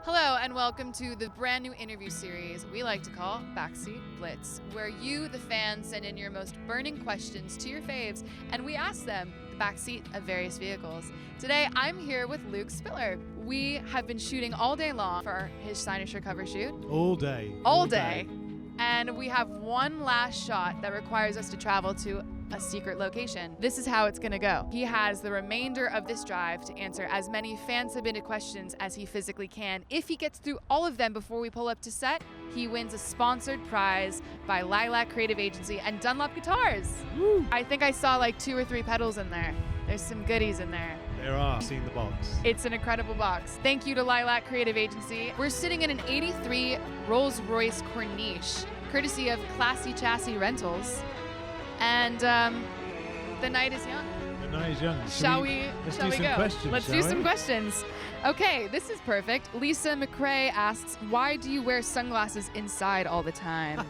Hello and welcome to the brand new interview series we like to call Backseat Blitz, where you, the fans, send in your most burning questions to your faves and we ask them the backseat of various vehicles. Today I'm here with Luke Spiller. We have been shooting all day long for his CYNOSURE cover shoot. All day. All day. And we have one last shot that requires us to travel to a secret location. This is how it's gonna go. He has the remainder of this drive to answer as many fan-submitted questions as he physically can. If he gets through all of them before we pull up to set, he wins a sponsored prize by LILAC Creative Agency and Dunlop guitars. Woo. I think I saw like 2 or 3 pedals in there. There's some goodies in there. There are. I've seen the box. It's an incredible box. Thank you to LILAC Creative Agency. We're sitting in an 83 Rolls Royce Corniche, courtesy of Classy Chassis Rentals. And the night is young. The night is young. Shall we go? Questions, Let's do some questions. Okay, this is perfect. Lisa McRae asks, why do you wear sunglasses inside all the time?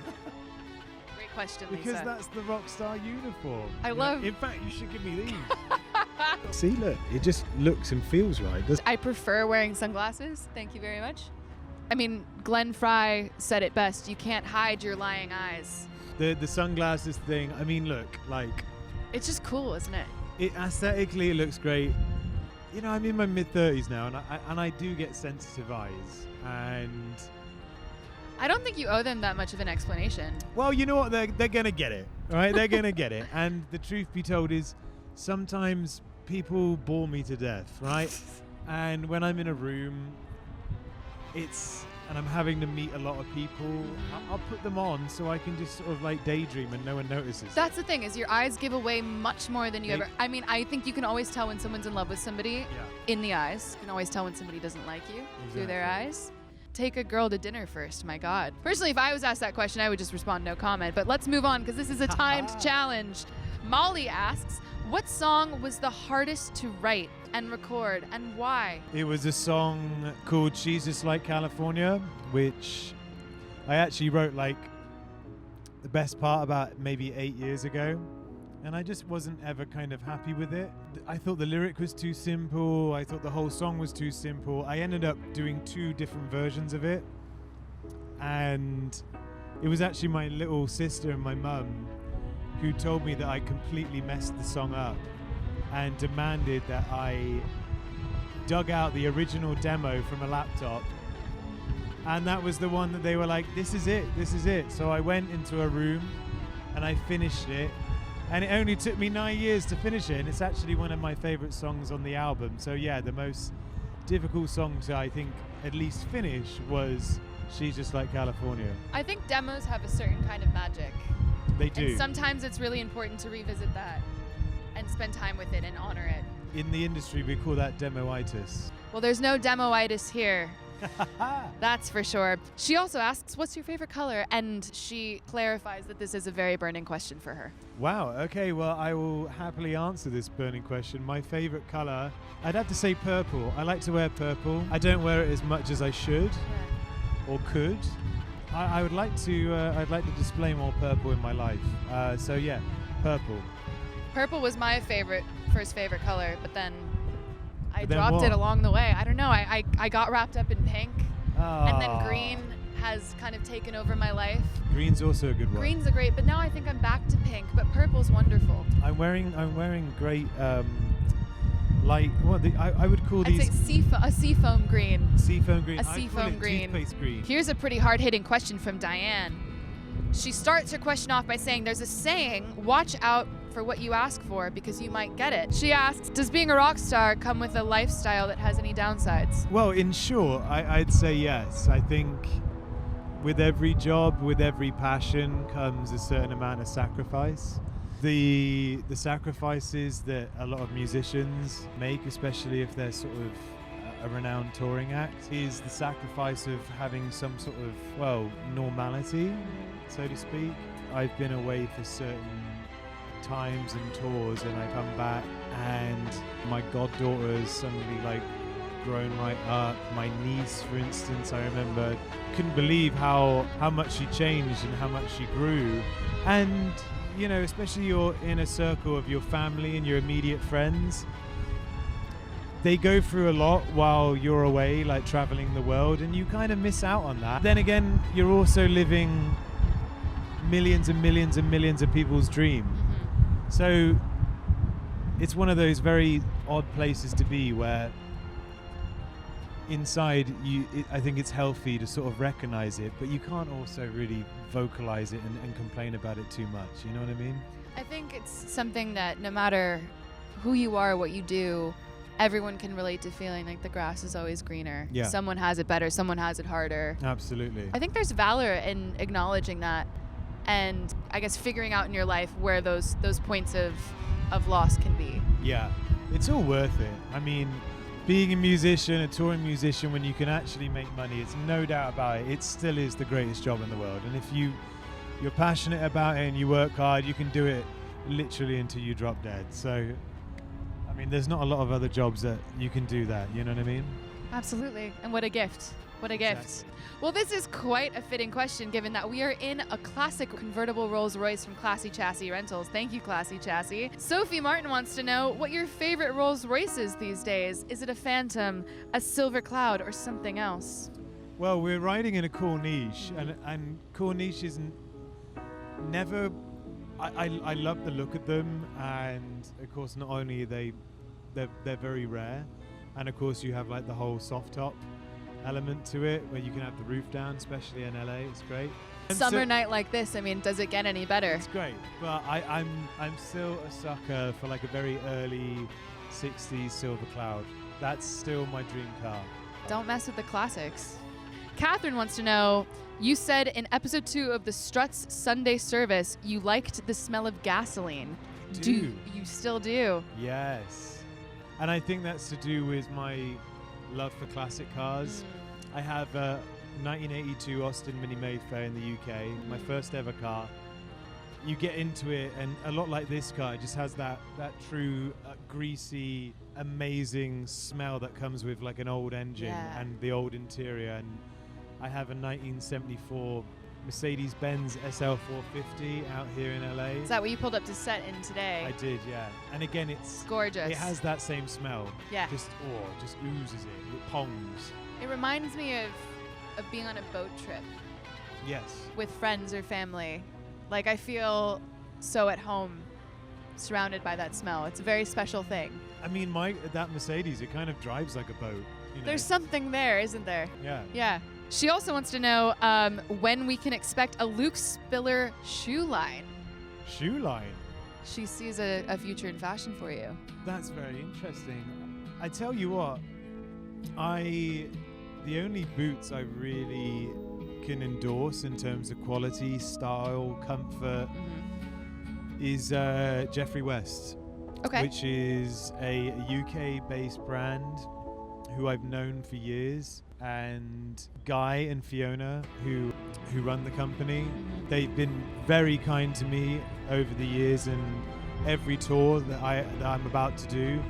Great question, Lisa. Because that's the rock star uniform. In fact, you should give me these. See, look, it just looks and feels right. I prefer wearing sunglasses. Thank you very much. I mean, Glenn Fry said it best. You can't hide your lying eyes. The sunglasses thing, I mean, look, like... It's just cool, isn't it? Aesthetically, it looks great. You know, I'm in my mid-30s now, and I do get sensitive eyes, and... I don't think you owe them that much of an explanation. Well, you know what? They're going to get it, right? They're going to get it. And the truth be told is, sometimes people bore me to death, right? And when I'm in a room, and I'm having to meet a lot of people, I'll put them on so I can just sort of like daydream and no one notices. That's the thing, is your eyes give away much more than you ever... I mean, I think you can always tell when someone's in love with somebody in the eyes. You can always tell when somebody doesn't like you through their eyes. Take a girl to dinner first, my God. Personally, if I was asked that question, I would just respond no comment. But let's move on, because this is a timed challenge. Molly asks, what song was the hardest to write and record, and why? It was a song called She's Just Like California, which I actually wrote like the best part about maybe 8 years ago, and I just wasn't ever kind of happy with it. I thought the lyric was too simple. I thought the whole song was too simple. I ended up doing 2 different versions of it, and it was actually my little sister and my mum who told me that I completely messed the song up and demanded that I dug out the original demo from a laptop. And that was the one that they were like, this is it, this is it. So I went into a room and I finished it. And it only took me 9 years to finish it. And it's actually one of my favorite songs on the album. So yeah, the most difficult song to, I think, at least finish was She's Just Like California. I think demos have a certain kind of magic. They do. And sometimes it's really important to revisit that and spend time with it and honor it. In the industry, we call that demoitis. Well, there's no demoitis here. That's for sure. She also asks, what's your favorite color? And she clarifies that this is a very burning question for her. Wow, okay, well, I will happily answer this burning question. My favorite color, I'd have to say purple. I like to wear purple. I don't wear it as much as I should or could. I would like to, I'd like to display more purple in my life. So yeah, purple. Purple was my first favorite color, but then I dropped it along the way. I don't know, I got wrapped up in pink, and then green has kind of taken over my life. Green's also a good one. Green's a great, but now I think I'm back to pink, but purple's wonderful. I'm wearing great, I would call these... I'd say a seafoam green. Seafoam green. A seafoam green. Toothpaste green. Here's a pretty hard-hitting question from Diane. She starts her question off by saying, there's a saying, watch out for what you ask for because you might get it. She asks, does being a rock star come with a lifestyle that has any downsides? Well, in short, I'd say yes. I think with every job, with every passion comes a certain amount of sacrifice. The sacrifices that a lot of musicians make, especially if they're sort of a renowned touring act, is the sacrifice of having some sort of, well, normality, so to speak. I've been away for certain times and tours, and I come back and my goddaughter's suddenly like grown right up. My niece, for instance, I remember, couldn't believe how much she changed and how much she grew. And you know, especially you're in a circle of your family and your immediate friends, they go through a lot while you're away, like traveling the world, and you kind of miss out on that. Then again, you're also living millions and millions and millions of people's dream. So it's one of those very odd places to be where inside I think it's healthy to sort of recognize it, but you can't also really vocalize it and complain about it too much. You know what I mean? I think it's something that no matter who you are, what you do, everyone can relate to feeling like the grass is always greener. Yeah. Someone has it better, someone has it harder. Absolutely. I think there's valor in acknowledging that, and I guess figuring out in your life where those points of loss can be. Yeah, it's all worth it. I mean, being a musician, a touring musician, when you can actually make money, it's no doubt about it, it still is the greatest job in the world. And if you're passionate about it and you work hard, you can do it literally until you drop dead. So, I mean, there's not a lot of other jobs that you can do that, you know what I mean? Absolutely. And what a gift. What a gift. Exactly. Well, this is quite a fitting question given that we are in a classic convertible Rolls Royce from Classy Chassis Rentals. Thank you, Classy Chassis. Sophie Martin wants to know what your favorite Rolls Royce is these days. Is it a Phantom, a Silver Cloud, or something else? Well, we're riding in a Corniche, and Corniche isn't never... I love the look of them, and of course not only are they're very rare, and of course you have like the whole soft top element to it where you can have the roof down, especially in LA. It's great. Summer night like this, I mean, does it get any better? It's great, but I'm still a sucker for like a very early 60s Silver Cloud. That's still my dream car. Don't mess with the classics. Catherine wants to know, you said in episode 2 of the Struts Sunday service you liked the smell of gasoline. Do you still do? Yes. And I think that's to do with my love for classic cars. I have a 1982 Austin Mini Mayfair in the UK, my first ever car. You get into it, and a lot like this car, it just has that true greasy, amazing smell that comes with like an old engine and the old interior. And I have a 1974 Mercedes-Benz SL450 out here in LA. Is that what you pulled up to set in today? I did, yeah. And again, it's gorgeous. It has that same smell. Yeah. Just oozes it. It pongs. It reminds me of being on a boat trip. Yes. With friends or family. Like, I feel so at home surrounded by that smell. It's a very special thing. I mean, that Mercedes, it kind of drives like a boat. You know? There's something there, isn't there? Yeah. Yeah. She also wants to know when we can expect a Luke Spiller shoe line. Shoe line? She sees a future in fashion for you. That's very interesting. I tell you what, the only boots I really can endorse in terms of quality, style, comfort is Jeffrey West, which is a UK-based brand who I've known for years, and Guy and Fiona who run the company. They've been very kind to me over the years, and every tour that I'm about to do,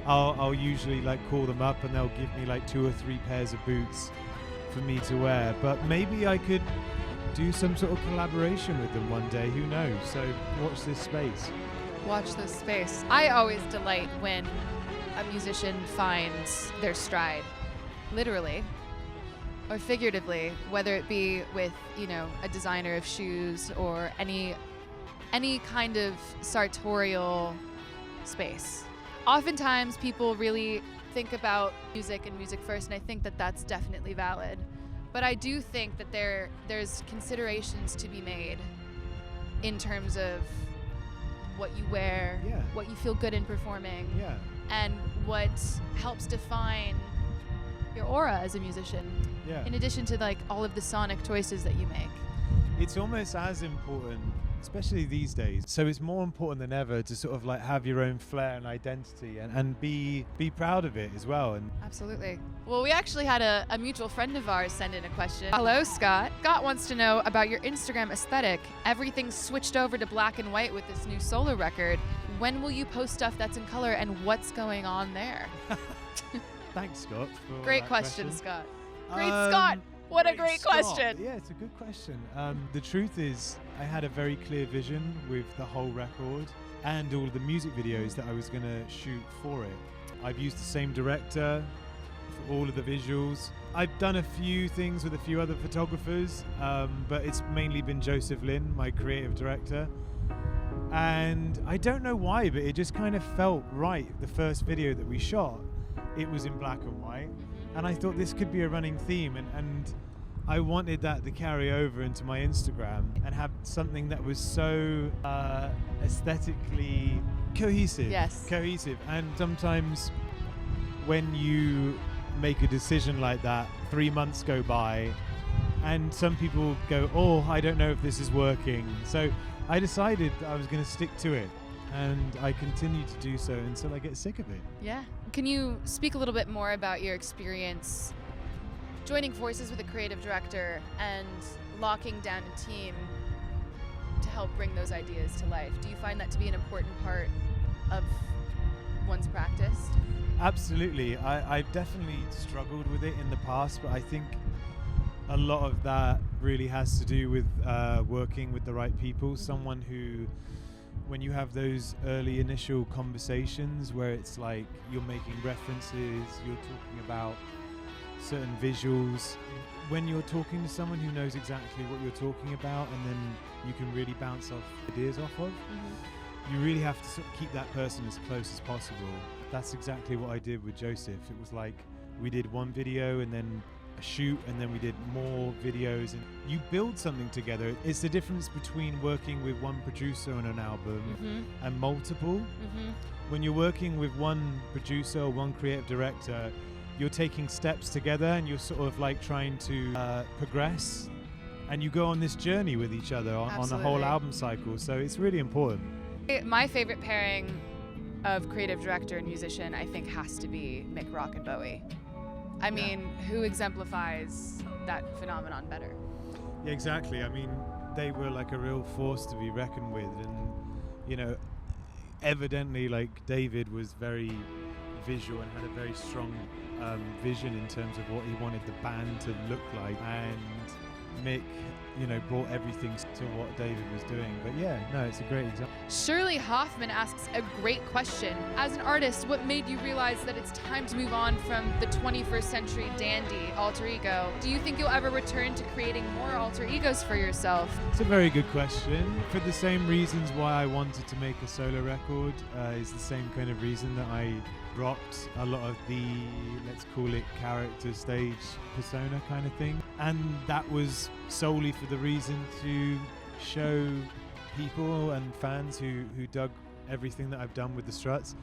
I'll usually like call them up and they'll give me like 2 or 3 pairs of boots for me to wear. But maybe I could do some sort of collaboration with them one day, who knows? So watch this space. Watch this space. I always delight when a musician finds their stride, literally or figuratively, whether it be with, a designer of shoes or any kind of sartorial space. Oftentimes people really think about music and music first, and I think that that's definitely valid. But I do think that there's considerations to be made in terms of what you wear, what you feel good in performing, and what helps define your aura as a musician, in addition to like all of the sonic choices that you make. It's almost as important, especially these days. So it's more important than ever to sort of like have your own flair and identity and be proud of it as well. And absolutely. Well, we actually had a mutual friend of ours send in a question. Hello, Scott. Scott wants to know about your Instagram aesthetic. Everything's switched over to black and white with this new solo record. When will you post stuff that's in color, and what's going on there? Thanks, Scott. Great question, Scott. Great Scott. What a great question. Yeah, it's a good question. The truth is, I had a very clear vision with the whole record and all of the music videos that I was going to shoot for it. I've used the same director for all of the visuals. I've done a few things with a few other photographers, but it's mainly been Joseph Lin, my creative director. And I don't know why, but it just kind of felt right. The first video that we shot, it was in black and white. And I thought this could be a running theme, and I wanted that to carry over into my Instagram and have something that was so aesthetically cohesive. Yes. Cohesive. And sometimes when you make a decision like that, 3 months go by, and some people go, oh, I don't know if this is working. So I decided I was going to stick to it, and I continue to do so until I get sick of it. Yeah. Can you speak a little bit more about your experience joining forces with a creative director and locking down a team to help bring those ideas to life? Do you find that to be an important part of one's practice? Absolutely. I've definitely struggled with it in the past, but I think a lot of that really has to do with working with the right people. Someone who, when you have those early initial conversations where it's like you're making references, you're talking about certain visuals, when you're talking to someone who knows exactly what you're talking about, and then you can really bounce off ideas off of, you really have to sort of keep that person as close as possible. That's exactly what I did with Joseph. It was like we did one video and then a shoot, and then we did more videos, and you build something together. It's the difference between working with one producer on an album and multiple. When you're working with one producer or one creative director, you're taking steps together, and you're sort of like trying to progress, and you go on this journey with each other on the whole album cycle. So it's really important. My favorite pairing of creative director and musician, I think, has to be Mick Rock and Bowie. I mean, who exemplifies that phenomenon better? Yeah, exactly. I mean, they were like a real force to be reckoned with, and you know, evidently, like David was very visual and had a very strong vision in terms of what he wanted the band to look like, and Mick, you know, brought everything to what David was doing. But yeah, no, it's a great example. Shirley Hoffman asks a great question. As an artist, what made you realize that it's time to move on from the 21st century dandy alter ego? Do you think you'll ever return to creating more alter egos for yourself? It's a very good question. For the same reasons why I wanted to make a solo record is the same kind of reason that I dropped a lot of the, let's call it, character stage persona kind of thing. And that was solely for the reason to show people and fans who dug everything that I've done with the Struts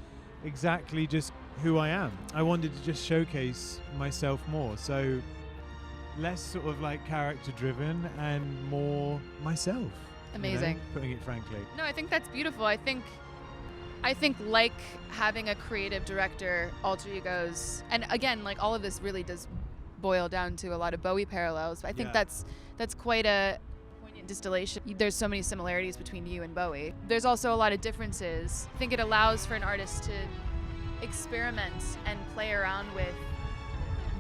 exactly just who I am. I wanted to just showcase myself more. So less sort of like character driven and more myself. Amazing. You know, putting it frankly. No, I think that's beautiful. I think like having a creative director, alter egos, and again, like all of this really does boil down to a lot of Bowie parallels. But I think that's quite a poignant distillation. There's so many similarities between you and Bowie. There's also a lot of differences. I think it allows for an artist to experiment and play around with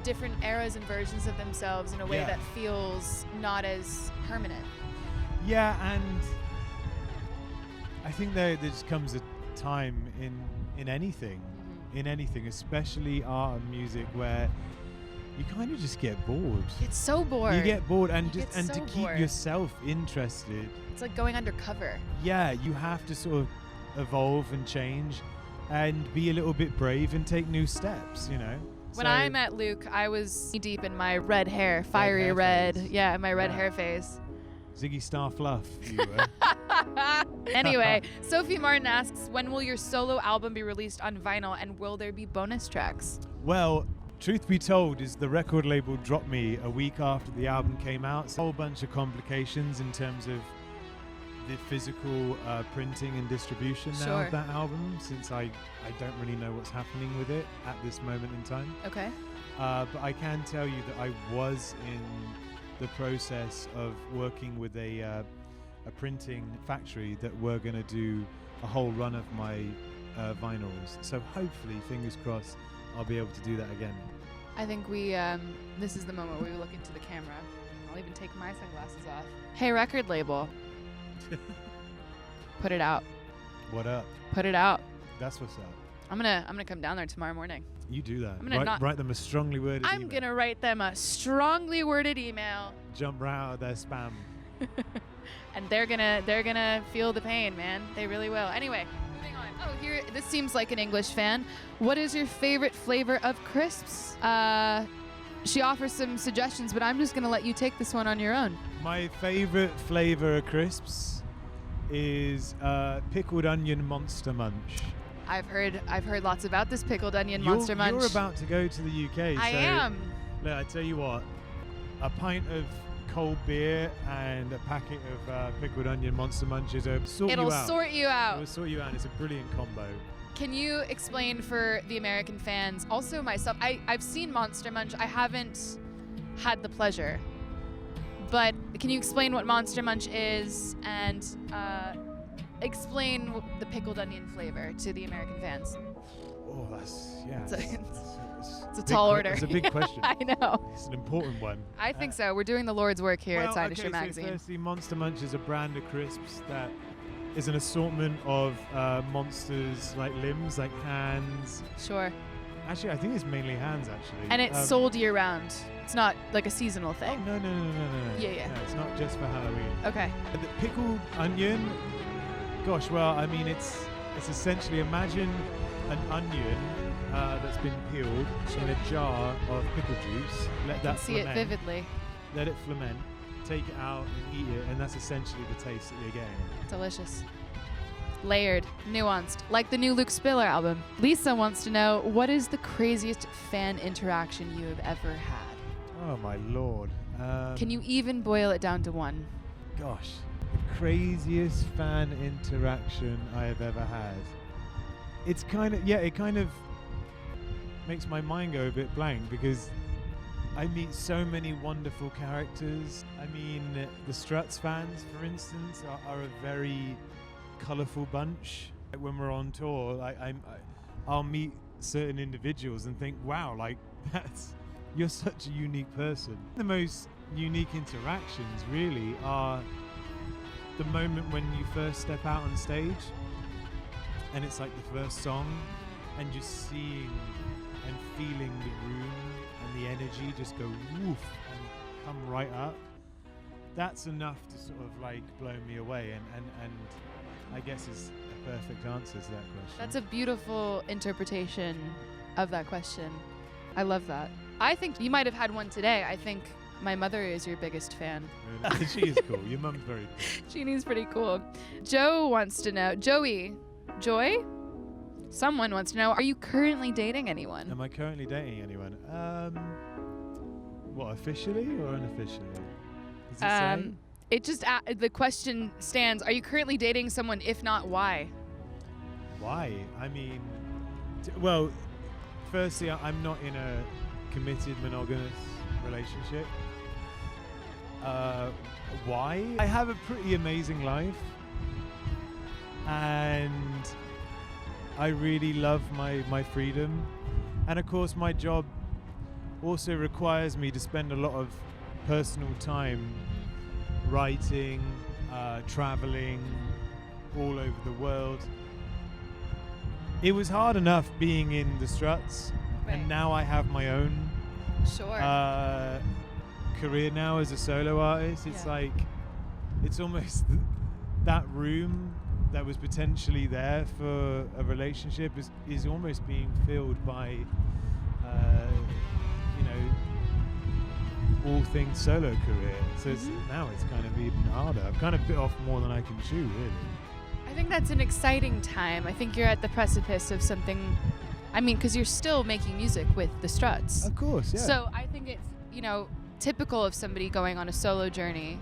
different eras and versions of themselves in a way that feels not as permanent. Yeah, and I think there just comes a time in anything, especially art and music, where you kind of just get bored. It's so bored. You get bored, and to keep yourself interested. It's like going undercover. Yeah, you have to sort of evolve and change, and be a little bit brave and take new steps. You know. When I met Luke, I was knee deep in my red hair, fiery red. Yeah, my red hair phase. Ziggy Star Fluff, you were. Anyway, Sophie Martin asks, when will your solo album be released on vinyl, and will there be bonus tracks? Well, truth be told, is the record label dropped me a week after the album came out. So a whole bunch of complications in terms of the physical printing and distribution now of that album, since I don't really know what's happening with it at this moment in time. Okay. But I can tell you that I was in the process of working with a printing factory that were going to do a whole run of my vinyls. So hopefully, fingers crossed, I'll be able to do that again. I think we, this is the moment where we look into the camera. I'll even take my sunglasses off. Hey, record label. Put it out. What up? Put it out. That's what's up. I'm gonna come down there tomorrow morning. You do that. I'm gonna Write them a strongly worded email. I'm gonna write them a strongly worded email. Jump right out of their spam. And they're gonna feel the pain, man. They really will. Anyway, moving on. Oh, here, this seems like an English fan. What is your favorite flavor of crisps? She offers some suggestions, but I'm just gonna let you take this one on your own. My favorite flavor of crisps is pickled onion Monster Munch. I've heard lots about this pickled onion Monster Munch. You're about to go to the UK. I am. Look, I tell you what, a pint of cold beer and a packet of pickled onion Monster Munch is It'll sort you out. It'll sort you out. It's a brilliant combo. Can you explain for the American fans, also myself, I've seen Monster Munch. I haven't had the pleasure. But can you explain what Monster Munch is and explain the pickled onion flavor to the American fans? Oh, that's, yeah. It's a tall order. It's a big question. I know. It's an important one. I think so. We're doing the Lord's work here at CYNOSURE Magazine. So firstly, Monster Munch is a brand of crisps that is an assortment of monsters like limbs, like hands. Sure. Actually, I think it's mainly hands, actually. And it's sold year round. It's not like a seasonal thing. Oh, no. Yeah. No, it's not just for Halloween. Okay. The pickled onion, gosh, well, I mean, it's essentially, imagine an onion that's been peeled in a jar of pickle juice. Let that see ferment. it vividly. Let it ferment. Take it out and eat it, and that's essentially the taste that you're getting. Delicious. Layered, nuanced, like the new Luke Spiller album. Lisa wants to know, what is the craziest fan interaction you have ever had? Oh my lord. Can you even boil it down to one? Gosh, the craziest fan interaction I have ever had. It's kind of, it kind of makes my mind go a bit blank because I meet so many wonderful characters. I mean, the Struts fans, for instance, are a very colourful bunch. When we're on tour, I'll meet certain individuals and think, wow, like you're such a unique person. The most unique interactions really are the moment when you first step out on stage and it's like the first song and just seeing and feeling the room and the energy just go woof and come right up. That's enough to sort of like blow me away and I guess is a perfect answer to that question. That's a beautiful interpretation of that question. I love that. I think you might have had one today. I think my mother is your biggest fan. Really? She is cool. Your mum's very cool. Jeannie's pretty cool. Joe wants to know, Joey, Joy? Someone wants to know, are you currently dating anyone? Am I currently dating anyone? What, officially or unofficially? Does it say? It just, the question stands, are you currently dating someone? If not, why? Why? I mean, well, firstly, I'm not in a committed monogamous relationship. Why? I have a pretty amazing life. And I really love my freedom. And of course, my job also requires me to spend a lot of personal time writing, traveling all over the world. It was hard enough being in the Struts, right. And now I have my own career now as a solo artist. It's like, it's almost that room that was potentially there for a relationship is almost being filled by, all things solo career. So now it's kind of even harder. I've kind of bit off more than I can chew, really. I think that's an exciting time. I think you're at the precipice of something, I mean, because you're still making music with the Struts. Of course, yeah. So I think it's, typical of somebody going on a solo journey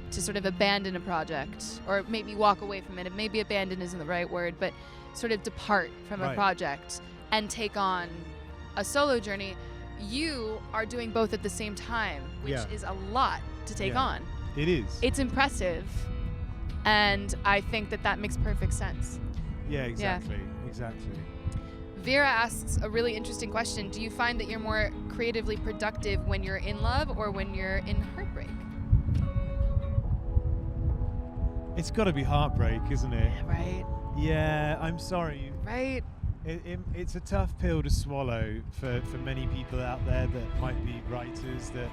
to sort of abandon a project, or maybe walk away from it. Maybe abandon isn't the right word, but sort of depart from a project and take on a solo journey. You are doing both at the same time, which is a lot to take on. It is. It's impressive, and I think that makes perfect sense. Yeah, exactly. Exactly. Vera asks a really interesting question. Do you find that you're more creatively productive when you're in love or when you're in heartbreak? It's got to be heartbreak, isn't it? Right. Yeah, I'm sorry. Right. It's a tough pill to swallow for many people out there that might be writers that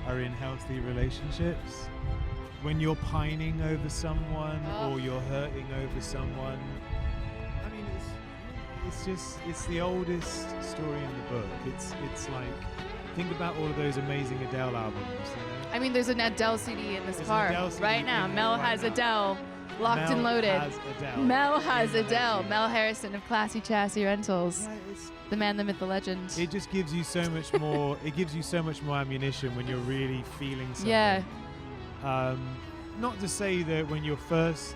are in healthy relationships. When you're pining over someone or you're hurting over someone, I mean, it's the oldest story in the book. It's like, think about all of those amazing Adele albums. You know? I mean, there's an Adele CD in this car right now. Mel has Adele locked and loaded. Mel has Adele. Mel Harrison of Classy Chassis Rentals. Yeah, the man, the myth, the legend. It just gives you so much more. It gives you so much more ammunition when you're really feeling something. Yeah. Not to say that when you're first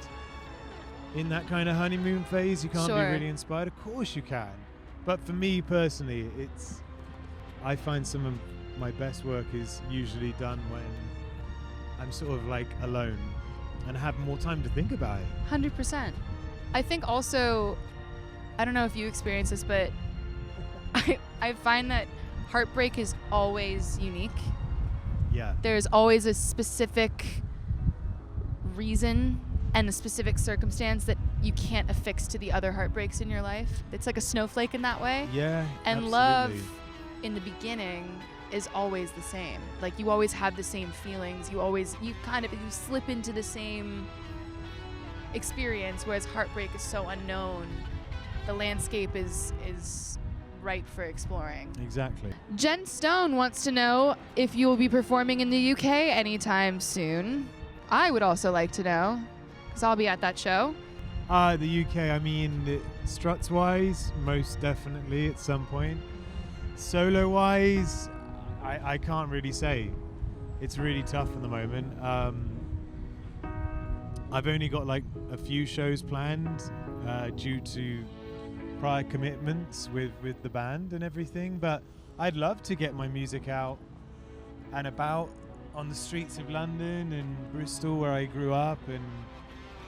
in that kind of honeymoon phase, you can't be really inspired. Of course you can. But for me personally, I find some of my best work is usually done when I'm sort of like alone and have more time to think about it. 100%. I think also, I don't know if you experience this, but I find that heartbreak is always unique. Yeah. There's always a specific reason and a specific circumstance that you can't affix to the other heartbreaks in your life. It's like a snowflake in that way. Yeah. And absolutely. love in the beginning is always the same. Like, you always have the same feelings. You slip into the same experience, whereas heartbreak is so unknown. The landscape is ripe for exploring. Exactly. Jen Stone wants to know if you will be performing in the UK anytime soon. I would also like to know, because I'll be at that show. The UK, I mean, Struts-wise, most definitely at some point. Solo-wise, I can't really say. It's really tough at the moment. I've only got like a few shows planned due to prior commitments with the band and everything, but I'd love to get my music out and about on the streets of London and Bristol, where I grew up, and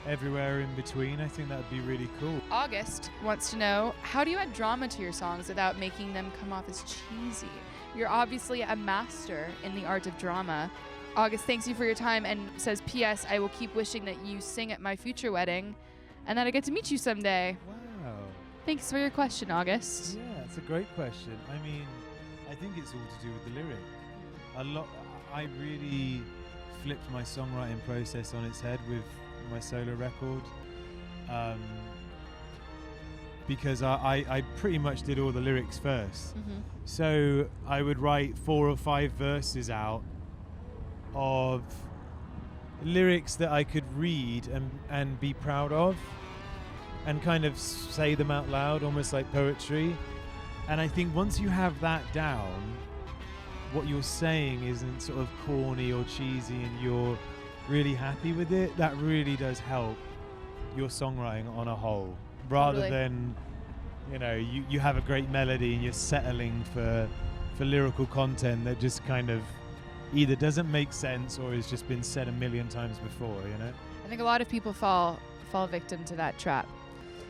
everywhere in between. I think that would be really cool. August wants to know, how do you add drama to your songs without making them come off as cheesy? You're obviously a master in the art of drama. August thanks you for your time and says, P.S. I will keep wishing that you sing at my future wedding and that I get to meet you someday. Wow. Thanks for your question, August. Yeah, it's a great question. I mean, I think it's all to do with the lyric. I really flipped my songwriting process on its head with my solo record, because I pretty much did all the lyrics first. Mm-hmm. So I would write 4 or 5 verses out of lyrics that I could read and be proud of, and kind of say them out loud, almost like poetry. And I think once you have that down, what you're saying isn't sort of corny or cheesy and you're really happy with it, that really does help your songwriting on a whole, rather than, you know, you have a great melody and you're settling for lyrical content that just kind of either doesn't make sense or has just been said a million times before, you know? I think a lot of people fall victim to that trap.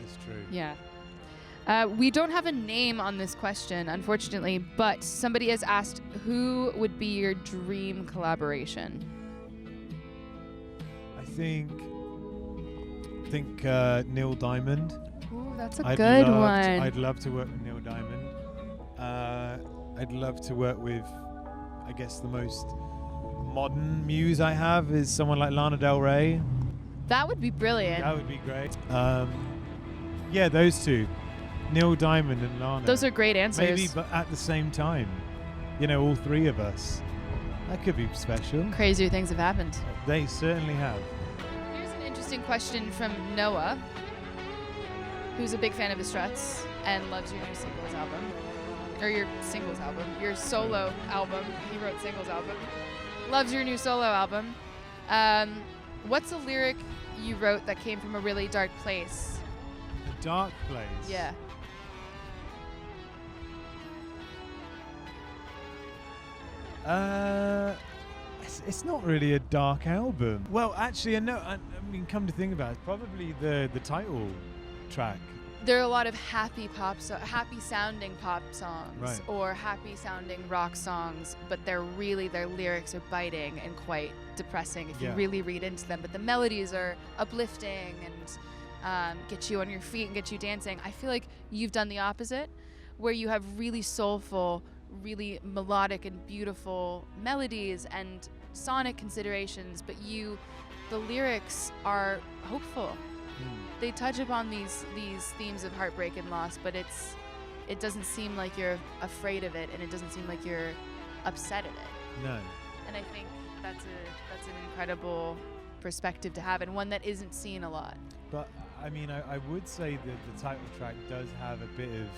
It's true. Yeah. We don't have a name on this question, unfortunately, but somebody has asked, who would be your dream collaboration? I think Neil Diamond. Ooh, that's a good one. I'd love to work with Neil Diamond. I'd love to work with, I guess, the most modern muse I have is someone like Lana Del Rey. That would be brilliant. That would be great. Yeah, those two. Neil Diamond and Lana. Those are great answers. Maybe, but at the same time, you know, all three of us. That could be special. Crazier things have happened. They certainly have. Here's an interesting question from Noah, who's a big fan of the Struts and loves your new singles album. Or your singles album. Your solo album. He wrote singles album. Loves your new solo album. What's a lyric you wrote that came from a really dark place? A dark place? Yeah. It's not really a dark album. Well, actually, no. I mean, come to think about it, probably the title track. there are a lot of happy sounding pop songs Right. or happy sounding rock songs, but their lyrics are biting and quite depressing if you really read into them. But the melodies are uplifting and get you on your feet and get you dancing. I feel like you've done the opposite, where you have really soulful, really melodic and beautiful melodies and sonic considerations, but the lyrics are hopeful. They touch upon these themes of heartbreak and loss, but it doesn't seem like you're afraid of it, and it doesn't seem like you're upset at it. No. And I think that's an incredible perspective to have, and one that isn't seen a lot. But I mean, I would say that the title track does have a bit of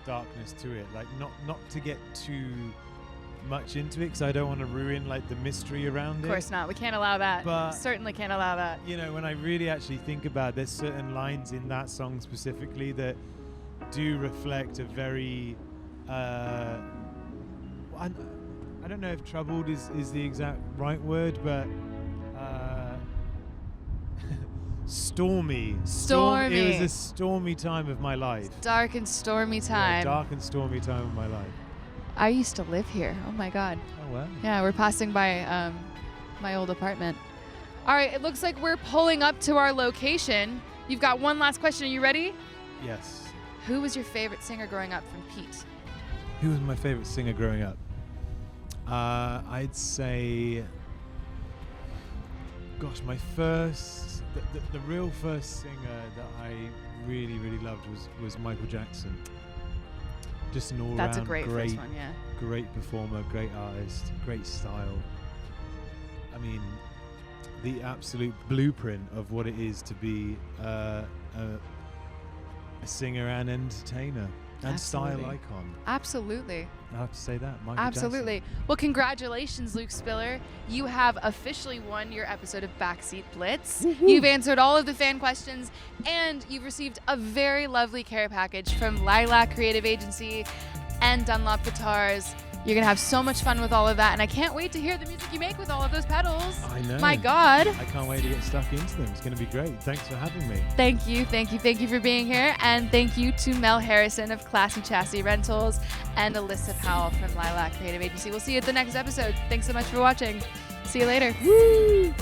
darkness to it. Like, not to get too much into it, because I don't want to ruin like the mystery around it. Of course not. We can't allow that. But certainly can't allow that. You know, when I really actually think about it, there's certain lines in that song specifically that do reflect a very I don't know if troubled is the exact right word, but stormy. It was a stormy time of my life. Dark and stormy time. Yeah, dark and stormy time of my life. I used to live here. Oh my God. Oh wow. Yeah, we're passing by my old apartment. All right, it looks like we're pulling up to our location. You've got one last question. Are you ready? Yes. Who was your favorite singer growing up from Pete? Who was my favorite singer growing up? I'd say, gosh, my first, the real first singer that I really, really loved was Michael Jackson. Just an all-round That's a great first one, yeah. Great performer, great artist, great style. I mean, the absolute blueprint of what it is to be a singer and entertainer and style icon. Absolutely. I have to say that, Michael Absolutely. Jackson. Well, congratulations, Luke Spiller. You have officially won your episode of Backseat Blitz. Woo-hoo. You've answered all of the fan questions, and you've received a very lovely care package from LILAC Creative Agency and Dunlop Guitars. You're going to have so much fun with all of that, and I can't wait to hear the music you make with all of those pedals. I know. My God. I can't wait to get stuck into them. It's going to be great. Thanks for having me. Thank you for being here, and thank you to Mel Harrison of Classy Chassis Rentals and Alyssa Powell from LILAC Creative Agency. We'll see you at the next episode. Thanks so much for watching. See you later. Woo!